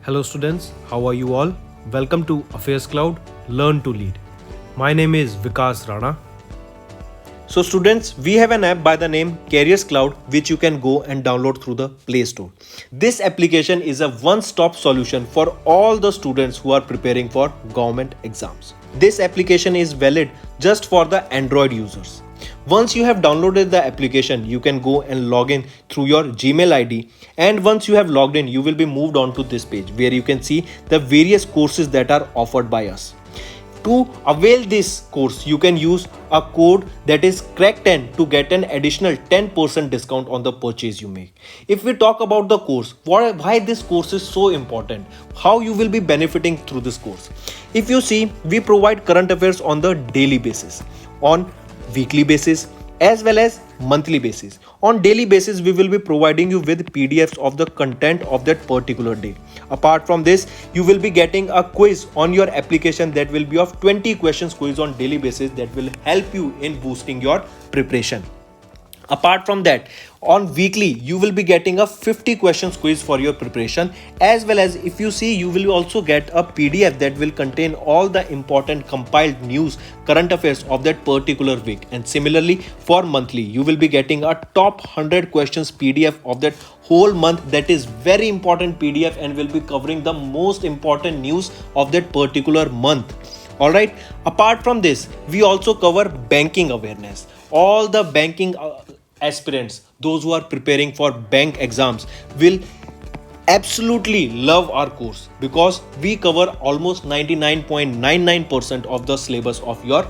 Hello students, how are you all? Welcome to Affairscloud, Learn to Lead. My name is Vikas Rana. So students, we have an app by the name Cloud which you can go and download through the Play Store. This application is a one-stop solution for all the students who are preparing for government exams. This application is valid just for the Android users. Once you have downloaded the application, you can go and log in through your Gmail ID, and once you have logged in, you will be moved on to this page where you can see the various courses that are offered by us. To avail this course, you can use a code that is CRACK10 to get an additional 10% discount on the purchase you make. If we talk about the course, why this course is so important, how you will be benefiting through this course. If you see, we provide current affairs on the daily basis, on weekly basis, as well as monthly basis. On daily basis, we will be providing you with PDFs of the content of that particular day. Apart from this, you will be getting a quiz on your application that will be of 20 questions quiz on daily basis that will help you in boosting your preparation. Apart from that, on weekly, you will be getting a 50 questions quiz for your preparation, as well as if you see, you will also get a PDF that will contain all the important compiled news, current affairs of that particular week. And similarly, for monthly, you will be getting a top 100 questions PDF of that whole month. That is very important PDF and will be covering the most important news of that particular month. Alright, apart from this, we also cover banking awareness. All the banking aspirants, those who are preparing for bank exams, will absolutely love our course because we cover almost 99.99% of the syllabus of your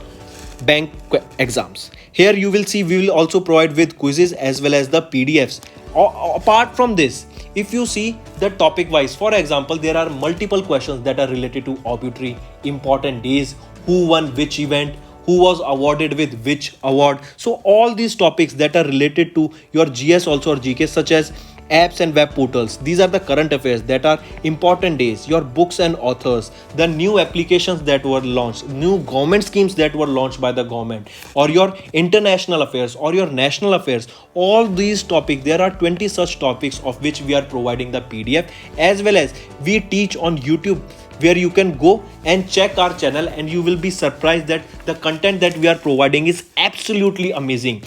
bank exams. Here you will see we will also provide with quizzes as well as the PDFs. Apart from this, if you see the topic wise, for example, there are multiple questions that are related to obituary, important days, who won which event, who was awarded with which award. So all these topics that are related to your GS also or GK, such as apps and web portals, these are the current affairs that are important days, your books and authors, the new applications that were launched, new government schemes that were launched by the government, or your international affairs or your national affairs. All these topics, there are 20 such topics of which we are providing the PDF, as well as we teach on YouTube, where you can go and check our channel and you will be surprised that the content that we are providing is absolutely amazing.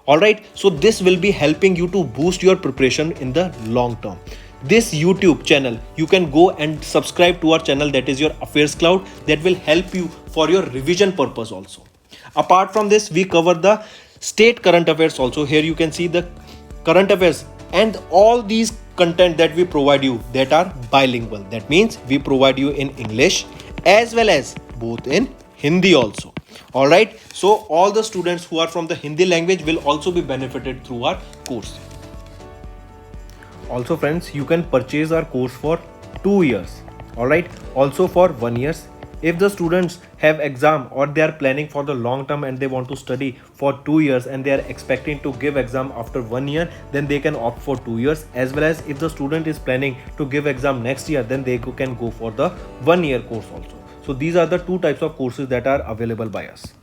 Alright, so this will be helping you to boost your preparation in the long term. This YouTube channel, you can go and subscribe to our channel, that is your Affairscloud, that will help you for your revision purpose also. Apart from this, we cover the state current affairs also. Here you can see the current affairs and all these content that we provide you that are bilingual. That means we provide you in English as well as both in Hindi also. Alright, so all the students who are from the Hindi language will also be benefited through our course. Also friends, you can purchase our course for 2 years. Alright, also for 1 year. If the students have exam or they are planning for the long term and they want to study for 2 years and they are expecting to give exam after 1 year, then they can opt for 2 years. As well as if the student is planning to give exam next year, then they can go for the 1 year course also. So these are the two types of courses that are available by us.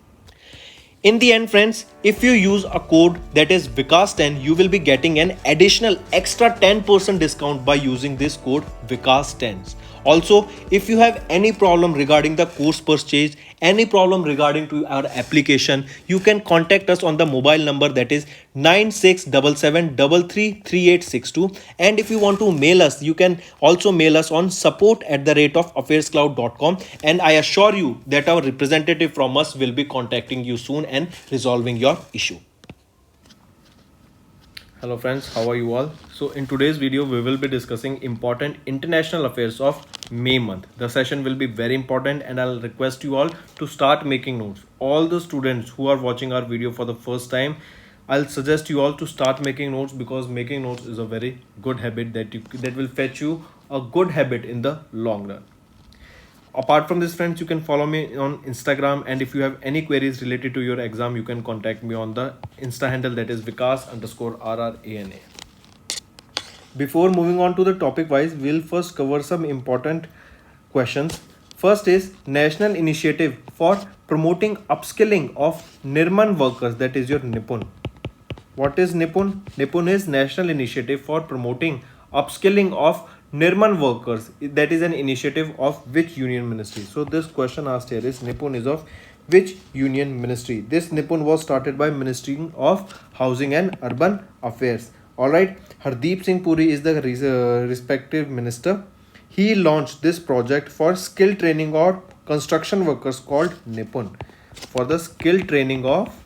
In the end friends, if you use a code that is Vikas10, you will be getting an additional extra 10% discount by using this code Vikas10. Also, if you have any problem regarding the course purchase, any problem regarding to our application, you can contact us on the mobile number that is 9677333862. And if you want to mail us, you can also mail us on support@affairscloud.com, and I assure you that our representative from us will be contacting you soon and resolving your issue. Hello friends, how are you all? So in today's video, we will be discussing important international affairs of May month. The session will be very important and I'll request you all to start making notes. All the students who are watching our video for the first time, I'll suggest you all to start making notes, because making notes is a very good habit that will fetch you a good habit in the long run. Apart from this friends, you can follow me on Instagram, and if you have any queries related to your exam, you can contact me on the Insta handle that is Vikas_RRANA. Before moving on to the topic wise, we'll first cover some important questions. First is National Initiative for Promoting Upskilling of Nirman Workers, that is your Nipun. What is Nipun? Nipun is National Initiative for Promoting upskilling of Nirman workers, that is an initiative of which union ministry? So this question asked here is Nipun is of which union ministry? This Nipun was started by Ministry of Housing and Urban Affairs. Alright, Hardeep Singh Puri is the respective minister. He launched this project for skill training or construction workers called Nipun. For the skill training of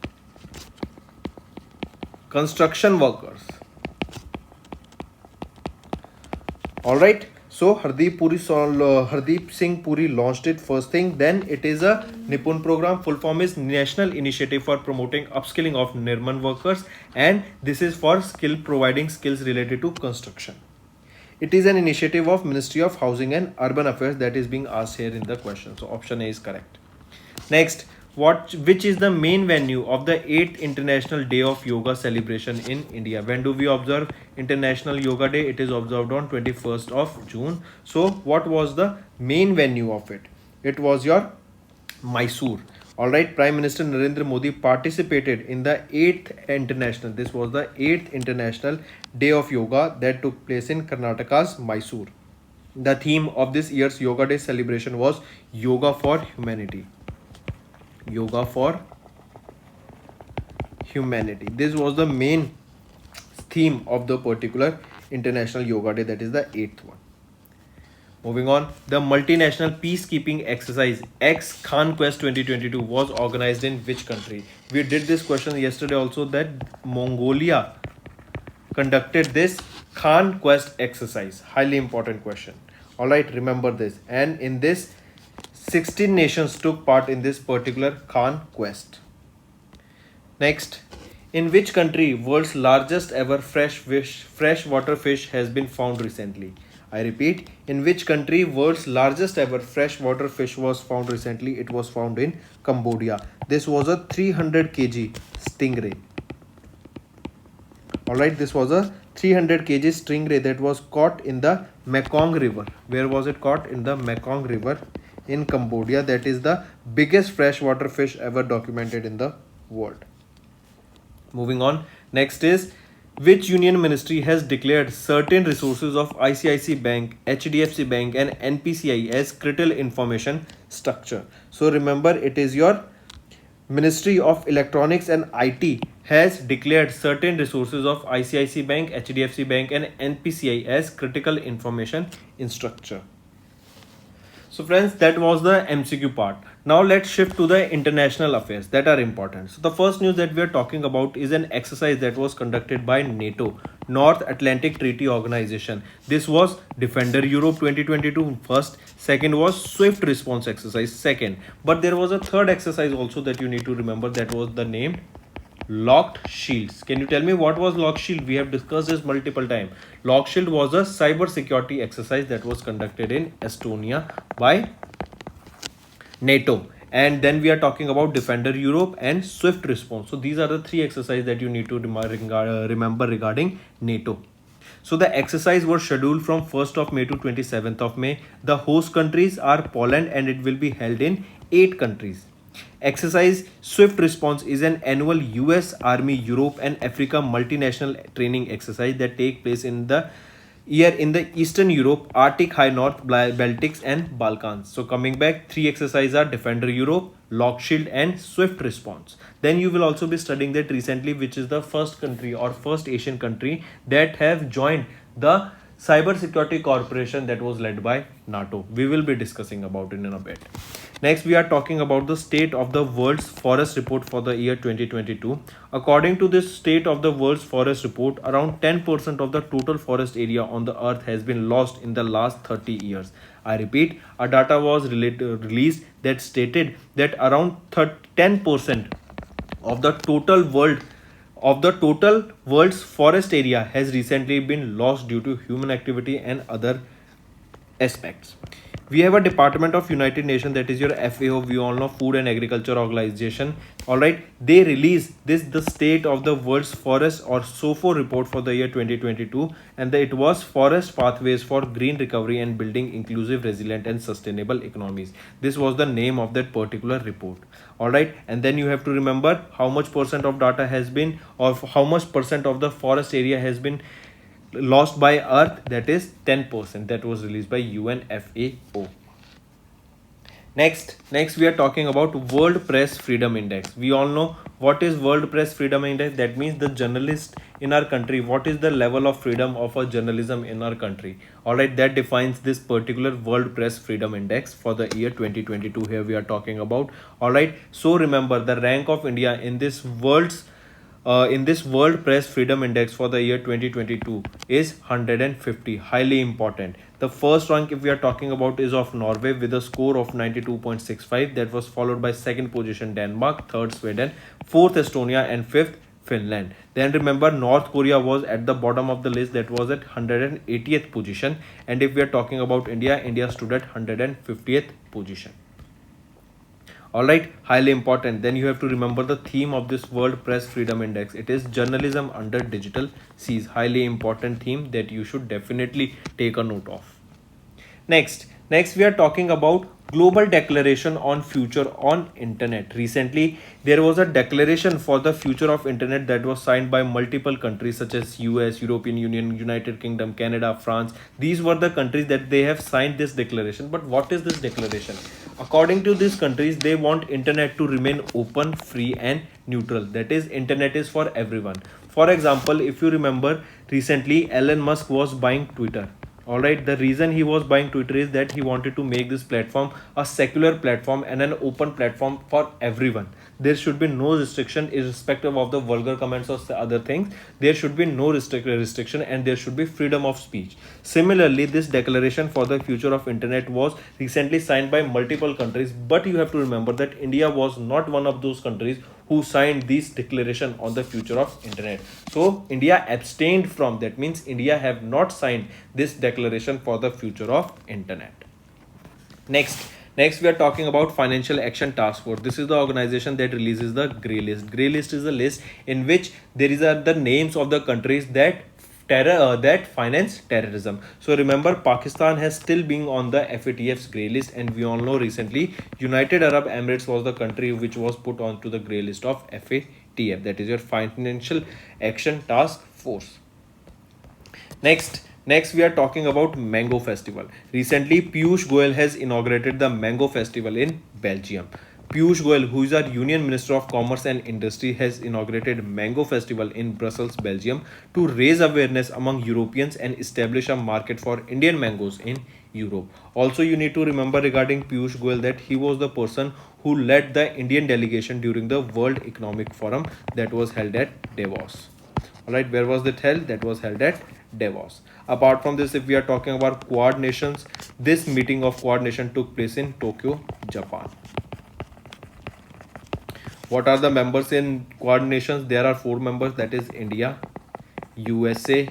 construction workers. Alright, so Hardeep Singh Puri launched it first thing. Then it is a Nipun program. Full form is National Initiative for Promoting Upskilling of Nirman Workers, and this is for providing skills related to construction. It is an initiative of Ministry of Housing and Urban Affairs that is being asked here in the question. So option A is correct. Next, which is the main venue of the 8th International Day of Yoga celebration in India? When do we observe International Yoga Day? It is observed on 21st of June. So what was the main venue of it? It was your Mysore. Alright, Prime Minister Narendra Modi participated in the 8th International, this was the 8th International Day of Yoga that took place in Karnataka's Mysore. The theme of this year's Yoga Day celebration was Yoga for Humanity. Yoga for Humanity. This was the main theme of the particular International Yoga Day, that is the 8th one. Moving on, the multinational peacekeeping exercise Khan Quest 2022 was organized in which country? We did this question yesterday also, that Mongolia conducted this Khan Quest exercise. Highly important question. Alright, remember this. And in this, 16 nations took part in this particular Khan Quest. Next, in which country world's largest ever freshwater fish has been found recently? I repeat, in which country world's largest ever freshwater fish was found recently? It was found in Cambodia. This was a 300 kg stingray. Alright, this was a 300 kg stingray that was caught in the Mekong River. Where was it caught? In the Mekong River in Cambodia. That is the biggest freshwater fish ever documented in the world. Moving on, next is which union ministry has declared certain resources of ICICI Bank, HDFC Bank and NPCI as critical information structure? So remember, it is your Ministry of Electronics and IT has declared certain resources of ICICI Bank, HDFC Bank and NPCI as critical information infrastructure. So friends, that was the MCQ part. Now let's shift to the international affairs that are important. So the first news that we are talking about is an exercise that was conducted by NATO, North Atlantic Treaty Organization. This was Defender Europe 2022 first, second was Swift Response Exercise second. But there was a third exercise also that you need to remember, that was the name Locked Shields. Can you tell me what was Locked Shield? We have discussed this multiple times. Locked Shield was a cyber security exercise that was conducted in Estonia by NATO. And then we are talking about Defender Europe and Swift Response. So these are the three exercises that you need to remember regarding NATO. So the exercise was scheduled from 1st of May to 27th of May. The host countries are Poland and it will be held in 8 countries. Exercise Swift Response is an annual US Army Europe and Africa multinational training exercise that take place in the year in the Eastern Europe, Arctic High North, Baltics and Balkans. So coming back, 3 exercises are Defender Europe, Lock Shield and Swift Response. Then you will also be studying that recently, which is the first country or first Asian country that have joined the Cyber Security Corporation that was led by NATO. We will be discussing about it in a bit. Next, we are talking about the state of the world's forest report for the year 2022. According to this state of the world's forest report, around 10% of the total forest area on the earth has been lost in the last 30 years. I repeat, a data was released that stated that around 10% of the total world's forest area has recently been lost due to human activity and other aspects. We have a Department of United Nations, that is your FAO, we all know, Food and Agriculture Organization. Alright, they release the state of the world's forest or SOFO report for the year 2022, and it was Forest Pathways for Green Recovery and Building Inclusive, Resilient and Sustainable Economies. This was the name of that particular report. Alright, and then you have to remember how much percent of data has been, or how much percent of the forest area has been lost by Earth, that is 10%, that was released by UNFAO. Next we are talking about World Press Freedom Index. We all know what is World Press Freedom Index. That means the journalist in our country, what is the level of freedom of a journalism in our country. Alright, that defines this particular World Press Freedom Index for the year 2022. Here we are talking about. Alright, so remember the rank of India in this World Press Freedom Index for the year 2022 is 150. Highly important. The first rank, if we are talking about, is of Norway with a score of 92.65. That was followed by second position Denmark, third Sweden, fourth Estonia, and fifth Finland. Then remember North Korea was at the bottom of the list, that was at 180th position. And if we are talking about India, India stood at 150th position. Alright, highly important. Then you have to remember the theme of this World Press Freedom Index. It is journalism under digital seas. Highly important theme that you should definitely take a note of. Next we are talking about Global Declaration on Future on Internet. Recently, there was a declaration for the future of Internet that was signed by multiple countries such as US, European Union, United Kingdom, Canada, France. These were the countries that they have signed this declaration. But what is this declaration? According to these countries, they want Internet to remain open, free and neutral. That is, Internet is for everyone. For example, if you remember, recently Elon Musk was buying Twitter. Alright, the reason he was buying Twitter is that he wanted to make this platform a secular platform and an open platform for everyone. There should be no restriction irrespective of the vulgar comments or other things. There should be no restriction and there should be freedom of speech. Similarly, this declaration for the future of internet was recently signed by multiple countries, but you have to remember that India was not one of those countries who signed this declaration on the future of internet. So India abstained from, that means India have not signed this declaration for the future of internet. Next we are talking about Financial Action Task Force. This is the organization that releases the grey list. Grey list is a list in which there is the names of the countries that finance terrorism. So remember, Pakistan has still been on the FATF's grey list, and we all know recently United Arab Emirates was the country which was put onto the grey list of FATF, that is your Financial Action Task Force. Next we are talking about Mango Festival. Recently Piyush Goyal has inaugurated the Mango Festival in Belgium. Piyush Goyal, who is our Union Minister of Commerce and Industry, has inaugurated Mango Festival in Brussels, Belgium to raise awareness among Europeans and establish a market for Indian mangoes in Europe. Also, you need to remember regarding Piyush Goyal that he was the person who led the Indian delegation during the World Economic Forum that was held at Davos. Alright, where was it held? That was held at Davos. Apart from this, if we are talking about Quad nations, this meeting of Quad nation took place in Tokyo, Japan. What are the members in Quad nations? There are 4 members, that is India, USA,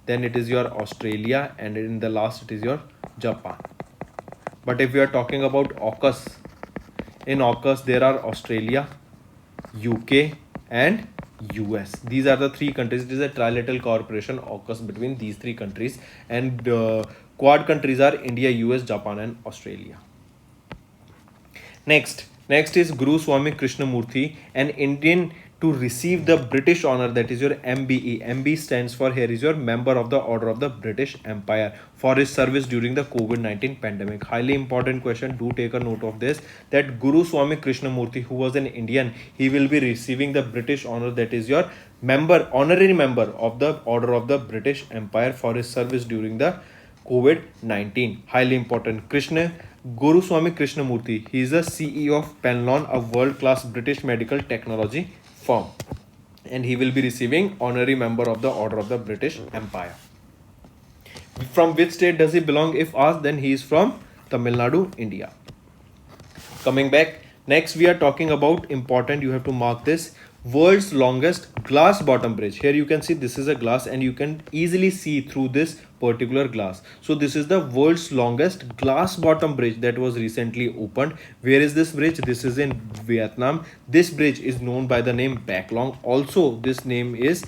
then it is your Australia, and in the last it is your Japan. But if we are talking about AUKUS, in AUKUS there are Australia, UK and US. These are the 3 countries. It is a trilateral cooperation AUKUS between these 3 countries, and Quad countries are India, US, Japan and Australia. Next is Guru Swami Krishnamurthy, an Indian to receive the British honor, that is your MBE. MB stands for, here is your Member of the Order of the British Empire, for his service during the COVID-19 pandemic. Highly important question. Do take a note of this, that Guru Swami Krishnamurthy, who was an Indian, he will be receiving the British honor, that is your honorary member of the Order of the British Empire, for his service during the COVID-19. Highly important. Guru Swami Krishnamurthy, he is the CEO of Penlon, a world-class British medical technology firm, and he will be receiving honorary member of the Order of the British Empire. From which state does he belong? If asked, then he is from Tamil Nadu, India. Coming back, next we are talking about important, you have to mark this, world's longest glass bottom bridge. Here you can see this is a glass and you can easily see through this particular glass. So this is the world's longest glass bottom bridge that was recently opened. Where is this bridge? This is in Vietnam. This bridge is known by the name Bac Long. Also this name is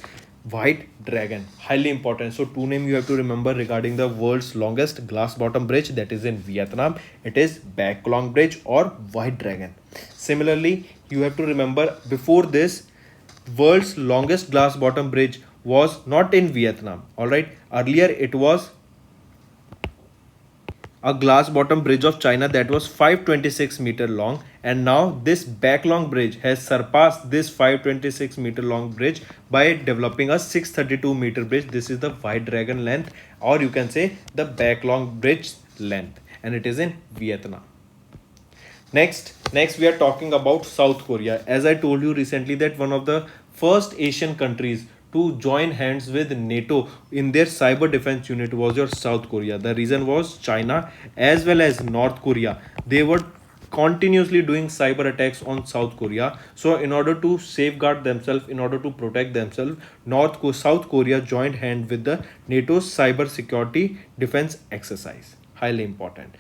White Dragon. Highly important. So 2 names you have to remember regarding the world's longest glass bottom bridge, that is in Vietnam. It is Bac Long Bridge or White Dragon. Similarly, you have to remember before this world's longest glass bottom bridge was not in Vietnam. All right, earlier it was a glass bottom bridge of China that was 526-meter long, and now this backlong bridge has surpassed this 526-meter long bridge by developing a 632-meter bridge. This is the White Dragon length, or you can say the backlong bridge length, and it is in Vietnam. Next we are talking about South Korea. As I told you recently that one of the first Asian countries to join hands with NATO in their cyber defense unit was your South Korea. The reason was China as well as North Korea. They were continuously doing cyber attacks on South Korea. So in order to safeguard themselves, in order to protect themselves, South Korea joined hand with the NATO's cyber security defense exercise. Highly important.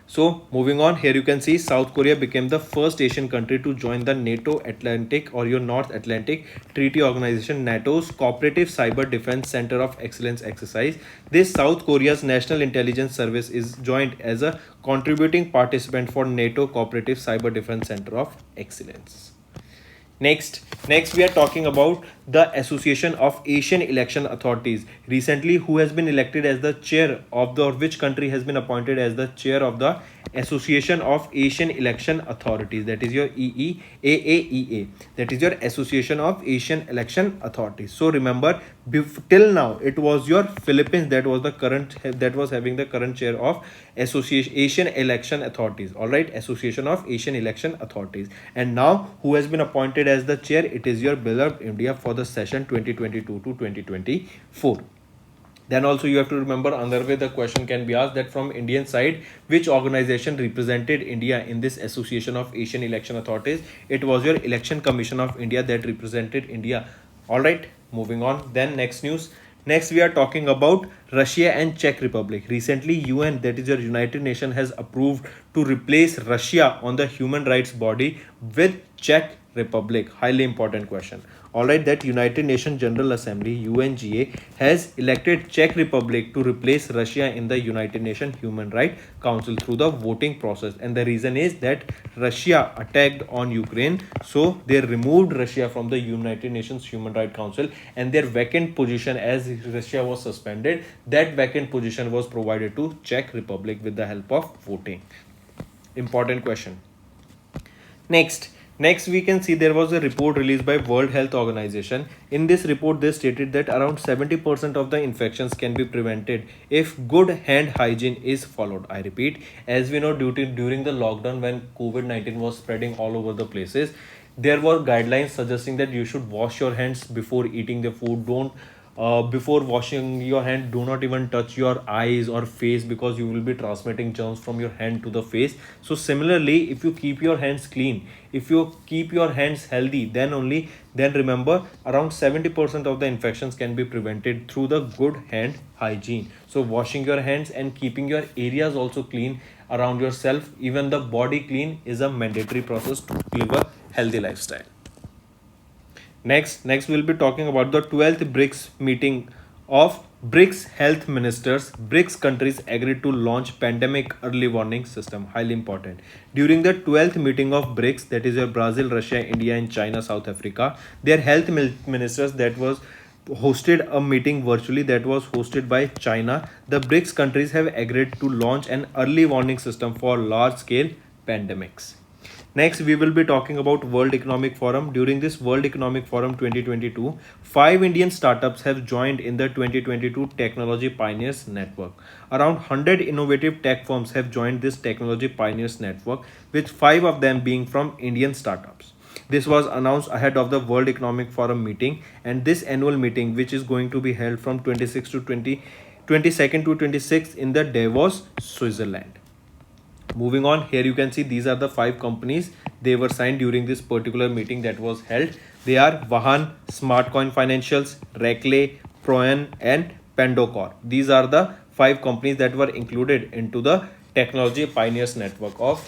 So moving on, here you can see South Korea became the first Asian country to join the NATO Atlantic or your North Atlantic Treaty Organization, NATO's Cooperative Cyber Defense Center of Excellence exercise. This South Korea's National Intelligence Service is joined as a contributing participant for NATO Cooperative Cyber Defense Center of Excellence. Next we are talking about the Association of Asian Election Authorities. Recently, who has been elected as the chair of the, or which country has been appointed as the chair of the Association of Asian Election Authorities? That is your AAEA. That is your Association of Asian Election Authorities. So remember, till now it was your Philippines that was having the current chair of Asian Election Authorities. All right, Association of Asian Election Authorities. And now who has been appointed as the chair? It is your beloved India for the session 2022 to 2024. Then also you have to remember, another way the question can be asked, that from Indian side, which organization represented India in this Association of Asian Election Authorities? It was your Election Commission of India that represented India. All right, moving on. Then next news. Next we are talking about Russia and Czech Republic. Recently UN, that is your United Nations, has approved to replace Russia on the human rights body with Czech Republic. Highly important question. Alright, that United Nations General Assembly UNGA has elected Czech Republic to replace Russia in the United Nations Human Rights Council through the voting process. And the reason is that Russia attacked on Ukraine, so they removed Russia from the United Nations Human Rights Council, and their vacant position, as Russia was suspended, that vacant position was provided to Czech Republic with the help of voting. Important question. Next we can see there was a report released by World Health Organization. In this report they stated that around 70% of the infections can be prevented if good hand hygiene is followed. I repeat, as we know, during the lockdown when COVID-19 was spreading all over the places, there were guidelines suggesting that you should wash your hands before eating the food. Don't before washing your hand, do not even touch your eyes or face, because you will be transmitting germs from your hand to the face. So similarly, if you keep your hands clean, if you keep your hands healthy, then remember around 70% of the infections can be prevented through the good hand hygiene. So washing your hands and keeping your areas also clean around yourself, even the body clean, is a mandatory process to live a healthy lifestyle. Next we'll be talking about the 12th BRICS meeting of BRICS health ministers. BRICS countries agreed to launch pandemic early warning system. Highly important. During the 12th meeting of BRICS, that is your Brazil, Russia, India and China, South Africa, their health ministers that was hosted a meeting virtually, that was hosted by China. The BRICS countries have agreed to launch an early warning system for large scale pandemics. Next, we will be talking about World Economic Forum. During this World Economic Forum 2022, 5 Indian startups have joined in the 2022 Technology Pioneers Network. Around 100 innovative tech firms have joined this Technology Pioneers Network, with 5 of them being from Indian startups. This was announced ahead of the World Economic Forum meeting, and this annual meeting, which is going to be held from 22nd to 26th in the Davos, Switzerland. Moving on, here you can see these are the 5 companies. They were signed during this particular meeting that was held. They are Vahan, Smartcoin Financials, Rekle, Proyan and Pandocor. These are the 5 companies that were included into the Technology Pioneers Network of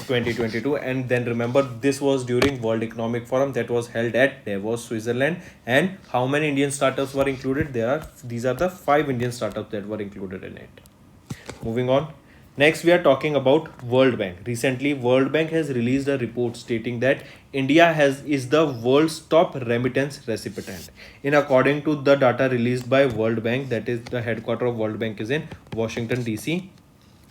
2022. And then remember, this was during World Economic Forum that was held at Davos, Switzerland. And how many Indian startups were included? These are the 5 Indian startups that were included in it. Moving on. Next, we are talking about World Bank. Recently, World Bank has released a report stating that India is the world's top remittance recipient. In according to the data released by World Bank, that is the headquarter of World Bank is in Washington DC.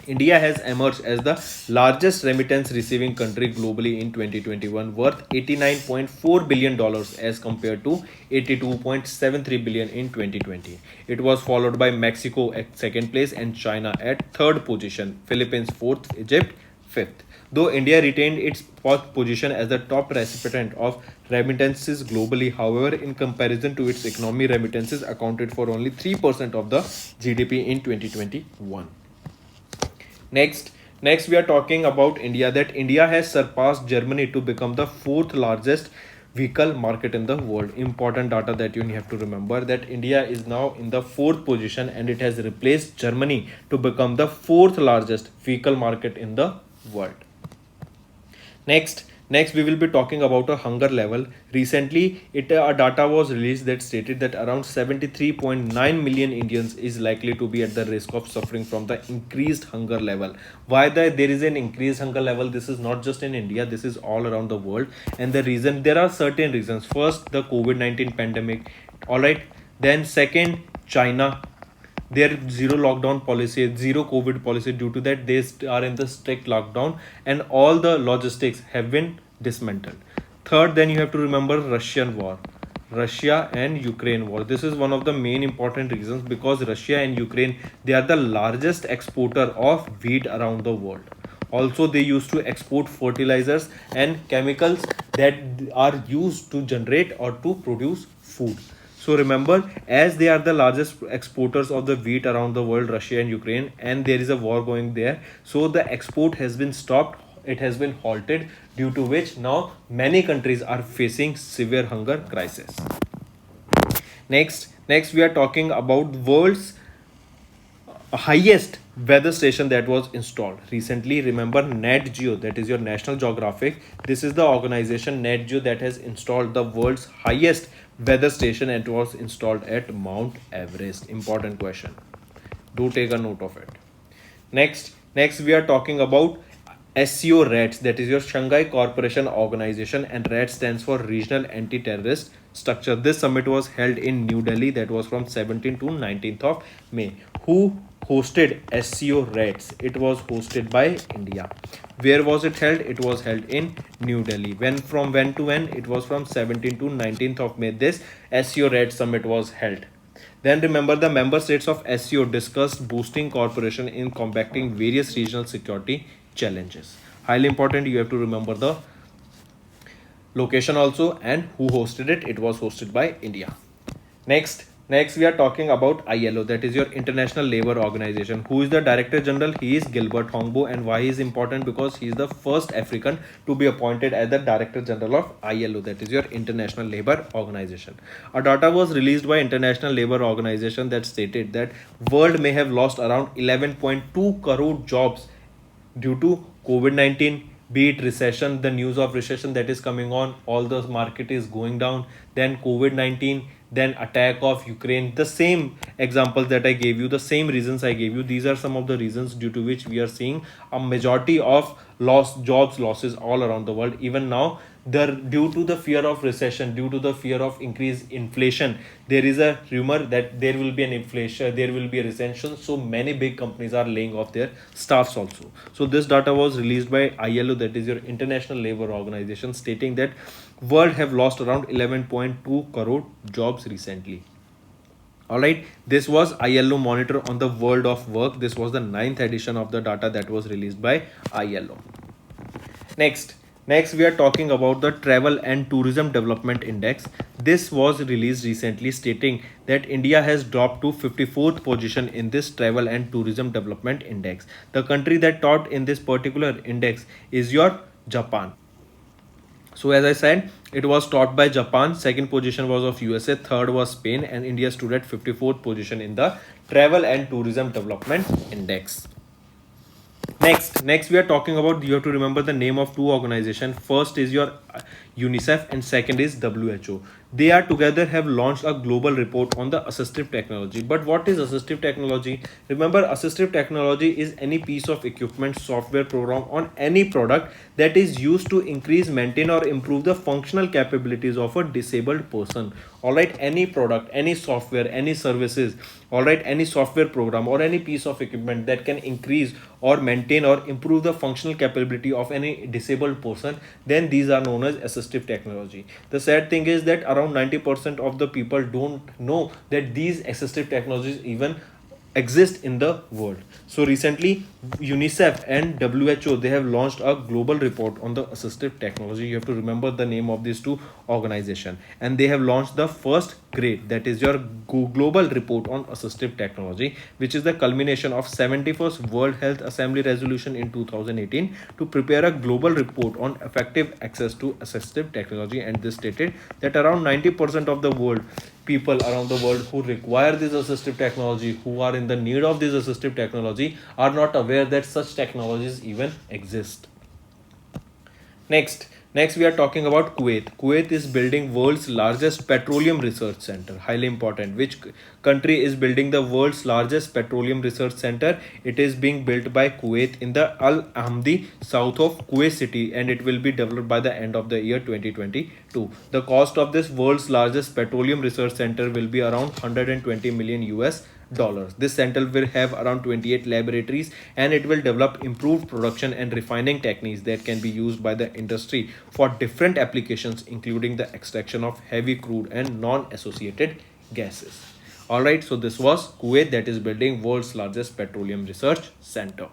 India has emerged as the largest remittance receiving country globally in 2021, worth $89.4 billion as compared to $82.73 billion in 2020. It was followed by Mexico at second place and China at third position, Philippines fourth, Egypt fifth. Though India retained its fourth position as the top recipient of remittances globally, however, in comparison to its economy, remittances accounted for only 3% of the GDP in 2021. Next, we are talking about India. That India has surpassed Germany to become the fourth largest vehicle market in the world. Important data that you have to remember, that India is now in the fourth position and it has replaced Germany to become the fourth largest vehicle market in the world. Next, we will be talking about a hunger level. Recently, a data was released that stated that around 73.9 million Indians is likely to be at the risk of suffering from the increased hunger level. Why there is an increased hunger level? This is not just in India. This is all around the world. And the reason, there are certain reasons. First, the COVID-19 pandemic. All right. Then second, China, their zero lockdown policy, zero COVID policy. Due to that, they are in the strict lockdown and all the logistics have been dismantled. Third, then you have to remember Russian war, Russia and Ukraine war. This is one of the main important reasons, because Russia and Ukraine, they are the largest exporter of wheat around the world. Also, they used to export fertilizers and chemicals that are used to generate or to produce food. So remember, as they are the largest exporters of the wheat around the world, Russia and Ukraine, and there is a war going there, so the export has been stopped, it has been halted, due to which now many countries are facing severe hunger crisis. Next, we are talking about world's highest weather station that was installed recently. Remember, Nat Geo, that is your National Geographic, this is the organization Nat Geo that has installed the world's highest weather station, and it was installed at Mount Everest. Important question, do take a note of it. Next, we are talking about SCO RATS, that is your Shanghai Cooperation Organization, and RATS stands for Regional Anti-Terrorist Structure. This summit was held in New Delhi, that was from 17th to 19th of May. Who hosted SCO RATS? It was hosted by India. Where was it held? It was held in New Delhi. From when to when? It was from 17th to 19th of May. This SCO RATS summit was held. Then remember, the member states of SCO discussed boosting cooperation in combating various regional security challenges. Highly important, you have to remember the location also and who hosted it. It was hosted by India. Next, we are talking about ILO, that is your International Labour Organization. Who is the Director General? He is Gilbert Hongbo. And why he is important? Because he is the first African to be appointed as the Director General of ILO, that is your International Labour Organization. A data was released by International Labour Organization that stated that world may have lost around 11.2 crore jobs due to COVID-19, be it recession, the news of recession that is coming on, all the market is going down, then COVID-19, then attack of Ukraine. The same examples that I gave you, the same reasons I gave you, these are some of the reasons due to which we are seeing a majority of jobs losses all around the world. Even now, due to the fear of recession, due to the fear of increased inflation, there is a rumor that there will be an inflation, there will be a recession, so many big companies are laying off their staffs also. So this data was released by ILO, that is your International Labour Organization, stating that world have lost around 11.2 crore jobs recently. Alright, this was ILO Monitor on the World of Work. This was the 9th edition of the data that was released by ILO. Next, we are talking about the Travel and Tourism Development Index. This was released recently, stating that India has dropped to 54th position in this Travel and Tourism Development Index. The country that topped in this particular index is your Japan. So as I said, it was topped by Japan, second position was of USA, third was Spain, and India stood at 54th position in the Travel and Tourism Development Index. Next, we are talking about, you have to remember the name of two organizations. First is your UNICEF and second is WHO. They are together have launched a global report on the assistive technology. But what is assistive technology? Remember, assistive technology is any piece of equipment, software program on any product that is used to increase, maintain or improve the functional capabilities of a disabled person. All right, any product, any software, any services, all right, any software program or any piece of equipment that can increase or maintain or improve the functional capability of any disabled person, then these are known as assistive technology. The sad thing is that around 90% of the people don't know that these assistive technologies even exist in the world. So recently UNICEF and WHO, they have launched a global report on the assistive technology. You have to remember the name of these two organizations, and they have launched the first grade, that is your global report on assistive technology, which is the culmination of 71st World Health Assembly resolution in 2018 to prepare a global report on effective access to assistive technology. And this stated that around 90% of the world people around the world who require this assistive technology, who are in the need of this assistive technology, are not aware that such technologies even exist. Next we are talking about Kuwait. Kuwait is building world's largest petroleum research center. Highly important. Which country is building the world's largest petroleum research center? It is being built by Kuwait in the Al Ahmadi, south of Kuwait city, and it will be developed by the end of the year 2022. The cost of this world's largest petroleum research center will be around 120 million US dollars. This center will have around 28 laboratories, and it will develop improved production and refining techniques that can be used by the industry for different applications, including the extraction of heavy crude and non-associated gases. Alright, so this was Kuwait, that is building world's largest petroleum research center.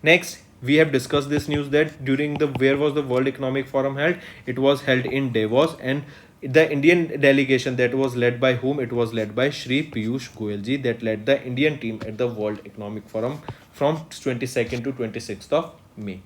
Next, we have discussed this news that during the where was the World Economic Forum held? It was held in Davos, and the Indian delegation, that was led by whom? It was led by Shri Piyush Goyal ji, that led the Indian team at the World Economic Forum from 22nd to 26th of May.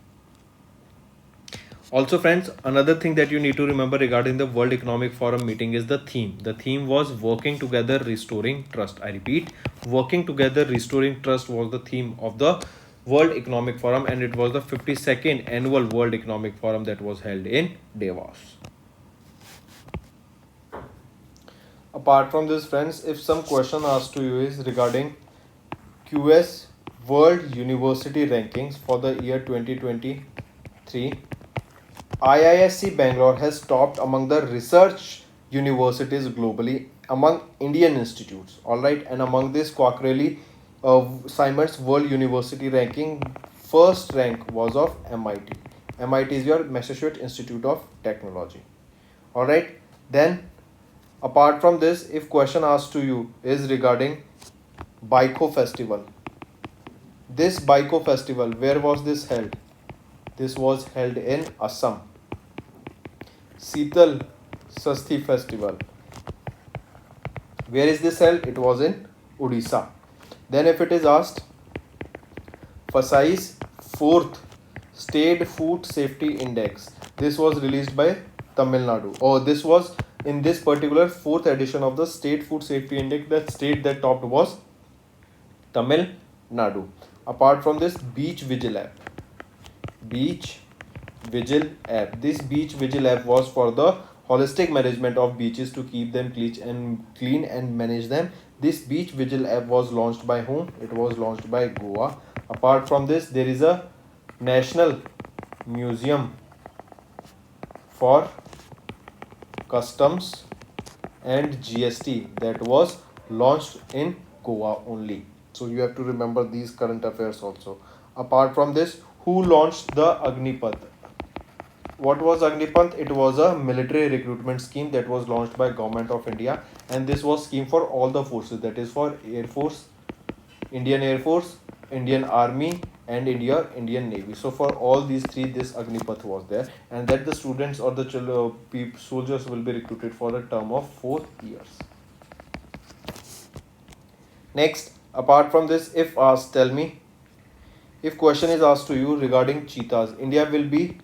Also friends, another thing that you need to remember regarding the World Economic Forum meeting is the theme. The theme was working together, restoring trust. I repeat, working together, restoring trust was the theme of the World Economic Forum, and it was the 52nd annual World Economic Forum that was held in Davos. Apart from this friends, if some question asked to you is regarding QS World University Rankings for the year 2023, IISc Bangalore has topped among the research universities globally among Indian institutes. Alright, and among this Quackrelli Simon's World University Ranking, first rank was of MIT. MIT is your Massachusetts Institute of Technology. Alright, then apart from this, if question asked to you is regarding Baiko Festival. This Baiko Festival, where was this held? This was held in Assam. Sital Sasti Festival, where is this held? It was in Odisha. Then if it is asked, FSSAI's 4th State Food Safety Index, this was released by Tamil Nadu. Oh, this was in this particular 4th edition of the State Food Safety Index, the state that topped was Tamil Nadu. Apart from this, Beach Vigil app. Beach Vigil app. This Beach Vigil app was for the holistic management of beaches to keep them clean and manage them. This Beach Vigil app was launched by whom? It was launched by Goa. Apart from this, there is a National Museum for Customs and GST that was launched in Goa only. So you have to remember these current affairs also. Apart from this, who launched the Agnipath? What was Agnipath? It was a military recruitment scheme that was launched by Government of India, and this was scheme for all the forces, that is for Air Force, Indian Army, and Indian Navy. So for all these three, this Agnipath was there, and that the students or the soldiers will be recruited for a term of 4 years. Next, apart from this, if asked, tell me, if question is asked to you regarding cheetahs, India will be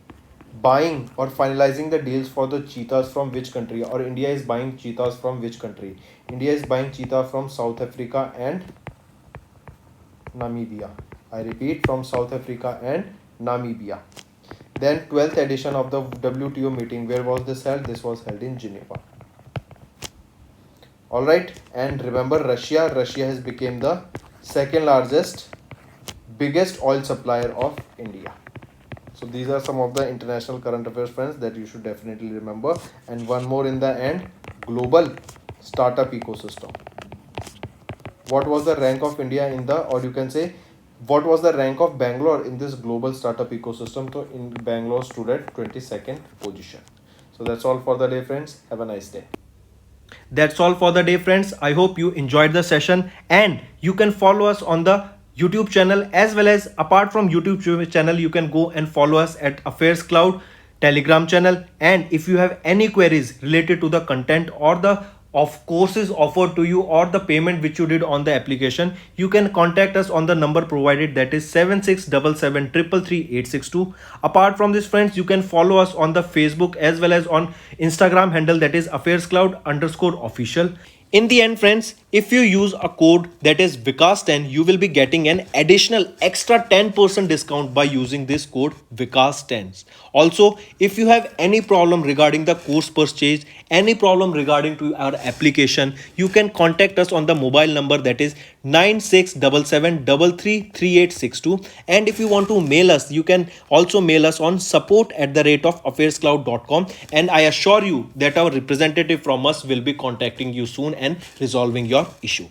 buying or finalizing the deals for the cheetahs from which country, or India is buying cheetahs from which country? India is buying cheetah from South Africa and Namibia. I repeat, from South Africa and Namibia. Then 12th edition of the WTO meeting, where was this held? This was held in Geneva. All right, and remember Russia has become the second largest biggest oil supplier of India. So these are some of the international current affairs, friends, that you should definitely remember. And one more in the end, global startup ecosystem. What was the rank of India in the, or you can say, what was the rank of Bangalore in this global startup ecosystem? So in Bangalore stood at 22nd position. So that's all for the day, friends. Have a nice day. That's all for the day, friends. I hope you enjoyed the session, and you can follow us on the YouTube channel, as well as apart from YouTube channel, you can go and follow us at Affairscloud Telegram channel. And if you have any queries related to the content or the of courses offered to you or the payment which you did on the application, you can contact us on the number provided, that is 7677333862. Apart from this, friends, you can follow us on the Facebook as well as on Instagram handle, that is Affairscloud_official. In the end, friends, if you use a code that is Vikas10, you will be getting an additional extra 10% discount by using this code Vikas10. Also, if you have any problem regarding the course purchase, any problem regarding to our application, you can contact us on the mobile number, that is 9677333862. And if you want to mail us, you can also mail us on support@affairscloud.com, and I assure you that our representative from us will be contacting you soon and resolving your issue.